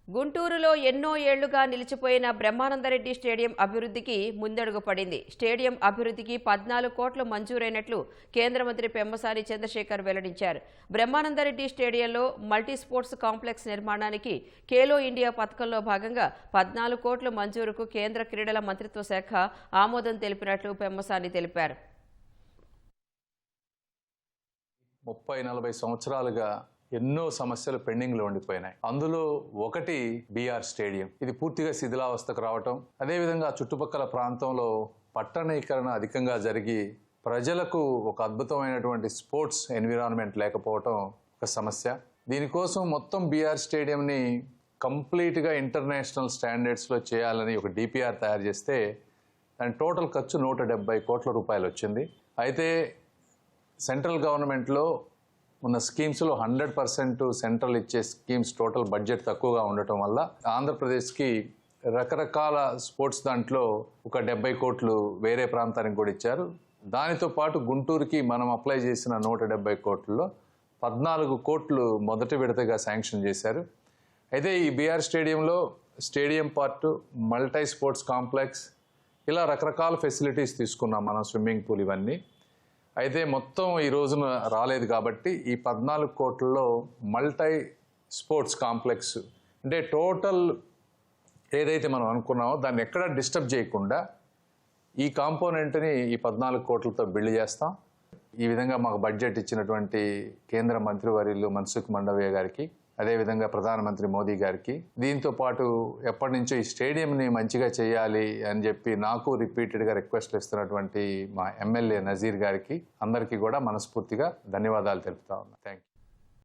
గుంటూరులో ఎన్నో ఏళ్లుగా నిలిచిపోయిన బ్రహ్మానందరెడ్డి స్టేడియం అభివృద్ధికి ముందడుగు పడింది. స్టేడియం అభివృద్ధికి 14 కోట్లు మంజూరైనట్లు కేంద్ర మంత్రి పెమ్మసాని చంద్రశేఖర్ వెల్లడించారు. బ్రహ్మానందరెడ్డి స్టేడియంలో మల్టీ స్పోర్ట్స్ కాంప్లెక్స్ నిర్మాణానికి ఖేలో ఇండియా పథకంలో భాగంగా 14 కోట్ల మంజూరుకు కేంద్ర క్రీడల మంత్రిత్వ శాఖ ఆమోదం తెలిపినట్లు పెమ్మసాని తెలిపారు. 30-40 సంవత్సరాలుగా ఎన్నో సమస్యలు పెండింగ్లో ఉండిపోయినాయి. అందులో ఒకటి బీఆర్ స్టేడియం. ఇది పూర్తిగా శిథిలావస్థకు రావటం, అదేవిధంగా చుట్టుపక్కల ప్రాంతంలో పట్టణీకరణ అధికంగా జరిగి ప్రజలకు ఒక అద్భుతమైనటువంటి స్పోర్ట్స్ ఎన్విరాన్మెంట్ లేకపోవటం ఒక సమస్య. దీనికోసం మొత్తం బీఆర్ స్టేడియంని కంప్లీట్గా ఇంటర్నేషనల్ స్టాండర్డ్స్లో చేయాలని ఒక డిపిఆర్ తయారు చేస్తే దాని టోటల్ ఖర్చు 170 కోట్ల రూపాయలు వచ్చింది. అయితే సెంట్రల్ గవర్నమెంట్లో ఉన్న స్కీమ్స్లో 100% సెంట్రల్ ఇచ్చే స్కీమ్స్ టోటల్ బడ్జెట్ తక్కువగా ఉండటం వల్ల ఆంధ్రప్రదేశ్కి రకరకాల స్పోర్ట్స్ దాంట్లో ఒక 70 కోట్లు వేరే ప్రాంతానికి కూడా ఇచ్చారు. దానితో పాటు గుంటూరుకి మనం అప్లై చేసిన 170 కోట్లలో 14 కోట్లు మొదటి విడతగా శాంక్షన్ చేశారు. అయితే ఈ బీఆర్ స్టేడియంలో stadium part, multi sports complex, ఇలా రకరకాల ఫెసిలిటీస్ తీసుకున్నాం మనం, స్విమ్మింగ్ పూల్ ఇవన్నీ. అయితే మొత్తం ఈ రోజున రాలేదు కాబట్టి ఈ 14 కోట్లలో మల్టీ స్పోర్ట్స్ కాంప్లెక్స్ అంటే టోటల్ ఏదైతే మనం అనుకున్నామో దాన్ని ఎక్కడా డిస్టర్బ్ చేయకుండా ఈ కాంపోనెంట్ని ఈ 14 కోట్లతో బిల్డ్ చేస్తాం. ఈ విధంగా మాకు బడ్జెట్ ఇచ్చినటువంటి కేంద్ర మంత్రివర్యులు మన్సుఖ్ మండవీయ గారికి, అదేవిధంగా ప్రధానమంత్రి మోదీ గారికి, దీంతో పాటు ఎప్పటి నుంచో ఈ స్టేడియంని మంచిగా చేయాలి అని చెప్పి నాకు రిపీటెడ్గా రిక్వెస్ట్లు ఇస్తున్నటువంటి మా ఎమ్మెల్యే నజీర్ గారికి, అందరికీ కూడా మనస్ఫూర్తిగా ధన్యవాదాలు తెలుపుతా ఉన్నా. Thank you.